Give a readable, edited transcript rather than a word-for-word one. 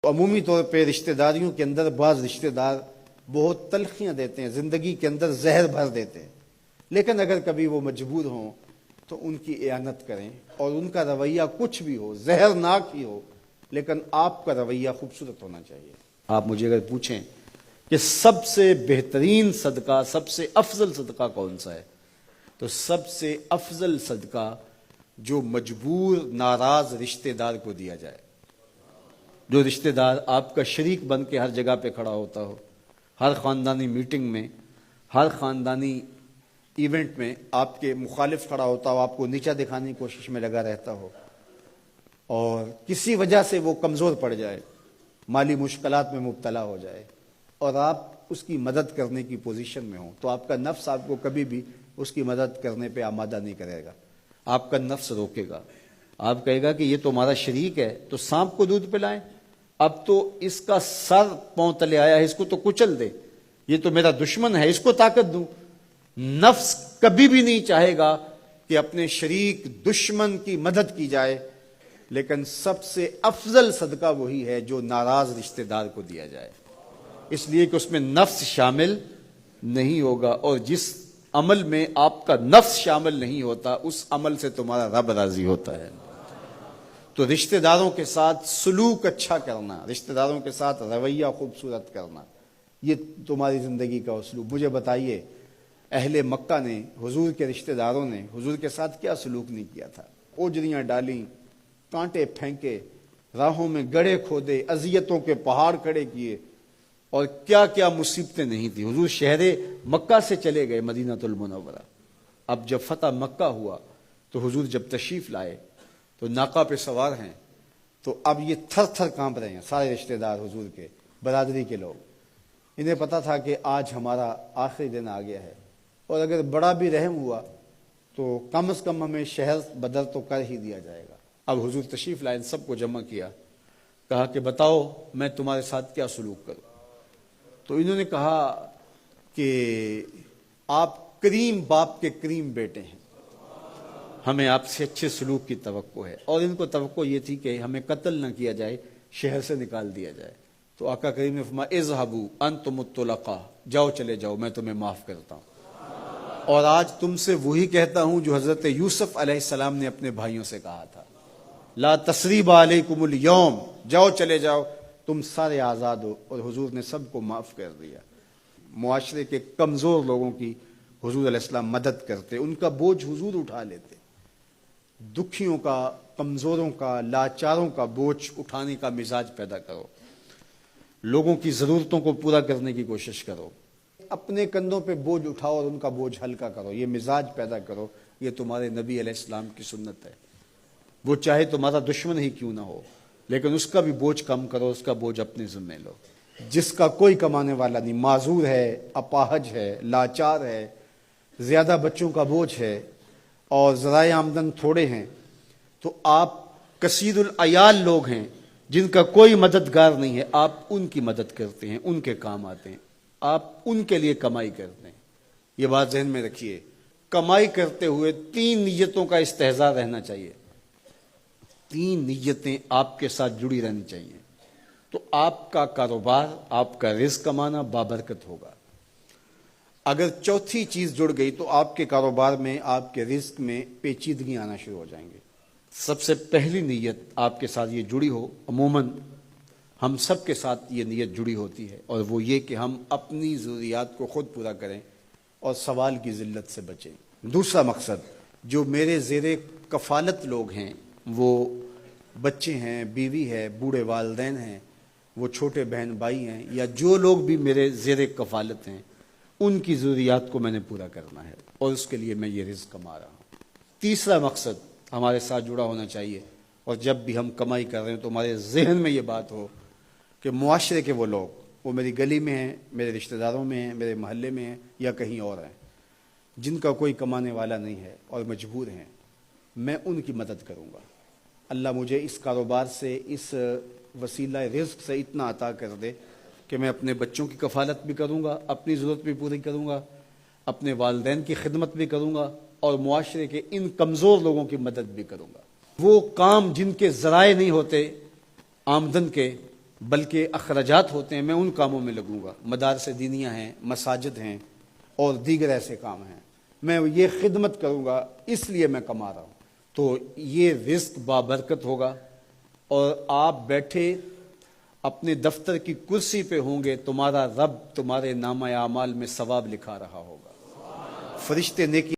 تو عمومی طور پہ رشتہ داریوں کے اندر بعض رشتہ دار بہت تلخیاں دیتے ہیں، زندگی کے اندر زہر بھر دیتے ہیں، لیکن اگر کبھی وہ مجبور ہوں تو ان کی اعانت کریں، اور ان کا رویہ کچھ بھی ہو، زہرناک ہی ہو، لیکن آپ کا رویہ خوبصورت ہونا چاہیے۔ آپ مجھے اگر پوچھیں کہ سب سے بہترین صدقہ، سب سے افضل صدقہ کون سا ہے، تو سب سے افضل صدقہ جو مجبور ناراض رشتہ دار کو دیا جائے، جو رشتہ دار آپ کا شریک بن کے ہر جگہ پہ کھڑا ہوتا ہو، ہر خاندانی میٹنگ میں، ہر خاندانی ایونٹ میں آپ کے مخالف کھڑا ہوتا ہو، آپ کو نیچا دکھانے کی کوشش میں لگا رہتا ہو، اور کسی وجہ سے وہ کمزور پڑ جائے، مالی مشکلات میں مبتلا ہو جائے، اور آپ اس کی مدد کرنے کی پوزیشن میں ہوں، تو آپ کا نفس آپ کو کبھی بھی اس کی مدد کرنے پہ آمادہ نہیں کرے گا، آپ کا نفس روکے گا، آپ کہے گا کہ یہ تو ہمارا شریک ہے، تو سانپ کو دودھ پلائیں، اب تو اس کا سر پاؤں تلے آیا ہے، اس کو تو کچل دے، یہ تو میرا دشمن ہے، اس کو طاقت دوں۔ نفس کبھی بھی نہیں چاہے گا کہ اپنے شریک دشمن کی مدد کی جائے، لیکن سب سے افضل صدقہ وہی ہے جو ناراض رشتہ دار کو دیا جائے، اس لیے کہ اس میں نفس شامل نہیں ہوگا، اور جس عمل میں آپ کا نفس شامل نہیں ہوتا اس عمل سے تمہارا رب راضی ہوتا ہے۔ تو رشتہ داروں کے ساتھ سلوک اچھا کرنا، رشتہ داروں کے ساتھ رویہ خوبصورت کرنا، یہ تمہاری زندگی کا اسلوب۔ مجھے بتائیے اہل مکہ نے، حضور کے رشتہ داروں نے حضور کے ساتھ کیا سلوک نہیں کیا تھا؟ اوجریاں ڈالیں، کانٹے پھینکے، راہوں میں گڑھے کھودے، اذیتوں کے پہاڑ کھڑے کیے، اور کیا کیا مصیبتیں نہیں تھی۔ حضور شہر مکہ سے چلے گئے مدینہ المنورہ۔ اب جب فتح مکہ ہوا تو حضور جب تشریف لائے تو ناقہ پہ سوار ہیں، تو اب یہ تھر تھر کانپ رہے ہیں سارے رشتہ دار حضور کے، برادری کے لوگ۔ انہیں پتا تھا کہ آج ہمارا آخری دن آ گیا ہے، اور اگر بڑا بھی رحم ہوا تو کم از کم ہمیں شہر بدر تو کر ہی دیا جائے گا۔ اب حضور تشریف لائے، سب کو جمع کیا، کہا کہ بتاؤ میں تمہارے ساتھ کیا سلوک کروں؟ تو انہوں نے کہا کہ آپ کریم باپ کے کریم بیٹے ہیں، ہمیں آپ سے اچھے سلوک کی توقع ہے، اور ان کو توقع یہ تھی کہ ہمیں قتل نہ کیا جائے، شہر سے نکال دیا جائے۔ تو آقا کریم نے فرمایا اذهبوا انتم الطلقاء، جاؤ چلے جاؤ، میں تمہیں معاف کرتا ہوں۔ اور آج تم سے وہی کہتا ہوں جو حضرت یوسف علیہ السلام نے اپنے بھائیوں سے کہا تھا، لا تثریب علیکم اليوم، جاؤ چلے جاؤ، تم سارے آزاد ہو۔ اور حضور نے سب کو معاف کر دیا۔ معاشرے کے کمزور لوگوں کی حضور علیہ السلام مدد کرتے، ان کا بوجھ حضور اٹھا لیتے۔ دکھیوں کا، کمزوروں کا، لاچاروں کا بوجھ اٹھانے کا مزاج پیدا کرو، لوگوں کی ضرورتوں کو پورا کرنے کی کوشش کرو، اپنے کندھوں پہ بوجھ اٹھاؤ اور ان کا بوجھ ہلکا کرو، یہ مزاج پیدا کرو۔ یہ تمہارے نبی علیہ السلام کی سنت ہے۔ وہ چاہے تمہارا دشمن ہی کیوں نہ ہو، لیکن اس کا بھی بوجھ کم کرو، اس کا بوجھ اپنے ذمہ لو۔ جس کا کوئی کمانے والا نہیں، معذور ہے، اپاہج ہے، لاچار ہے، زیادہ بچوں کا بوجھ ہے، اور ذرائع آمدن تھوڑے ہیں، تو آپ کثیر العیال لوگ ہیں جن کا کوئی مددگار نہیں ہے، آپ ان کی مدد کرتے ہیں، ان کے کام آتے ہیں، آپ ان کے لیے کمائی کرتے ہیں۔ یہ بات ذہن میں رکھیے، کمائی کرتے ہوئے 3 نیتوں کا استحضار رہنا چاہیے، 3 نیتیں آپ کے ساتھ جڑی رہنی چاہیے، تو آپ کا کاروبار، آپ کا رزق کمانا بابرکت ہوگا۔ اگر چوتھی چیز جڑ گئی تو آپ کے کاروبار میں، آپ کے رزق میں پیچیدگی آنا شروع ہو جائیں گے۔ سب سے پہلی نیت آپ کے ساتھ یہ جڑی ہو، عموماً ہم سب کے ساتھ یہ نیت جڑی ہوتی ہے، اور وہ یہ کہ ہم اپنی ضروریات کو خود پورا کریں اور سوال کی ذلت سے بچیں۔ دوسرا مقصد، جو میرے زیر کفالت لوگ ہیں، وہ بچے ہیں، بیوی ہے، بوڑھے والدین ہیں، وہ چھوٹے بہن بھائی ہیں، یا جو لوگ بھی میرے زیر کفالت ہیں، ان کی ضروریات کو میں نے پورا کرنا ہے، اور اس کے لیے میں یہ رزق کما رہا ہوں۔ تیسرا مقصد ہمارے ساتھ جڑا ہونا چاہیے، اور جب بھی ہم کمائی کر رہے ہیں تو ہمارے ذہن میں یہ بات ہو کہ معاشرے کے وہ لوگ، وہ میری گلی میں ہیں، میرے رشتہ داروں میں ہیں، میرے محلے میں ہیں، یا کہیں اور ہیں، جن کا کوئی کمانے والا نہیں ہے اور مجبور ہیں، میں ان کی مدد کروں گا۔ اللہ مجھے اس کاروبار سے، اس وسیلہ رزق سے اتنا عطا کر دے کہ میں اپنے بچوں کی کفالت بھی کروں گا، اپنی ضرورت بھی پوری کروں گا، اپنے والدین کی خدمت بھی کروں گا، اور معاشرے کے ان کمزور لوگوں کی مدد بھی کروں گا۔ وہ کام جن کے ذرائع نہیں ہوتے آمدن کے، بلکہ اخراجات ہوتے ہیں میں ان کاموں میں لگوں گا، مدارس دینیہ ہیں، مساجد ہیں اور دیگر ایسے کام ہیں، میں یہ خدمت کروں گا، اس لیے میں کما رہا ہوں۔ تو یہ رزق بابرکت ہوگا، اور آپ بیٹھے اپنے دفتر کی کرسی پہ ہوں گے، تمہارا رب تمہارے نامہ اعمال میں ثواب لکھا رہا ہوگا، فرشتے نیکی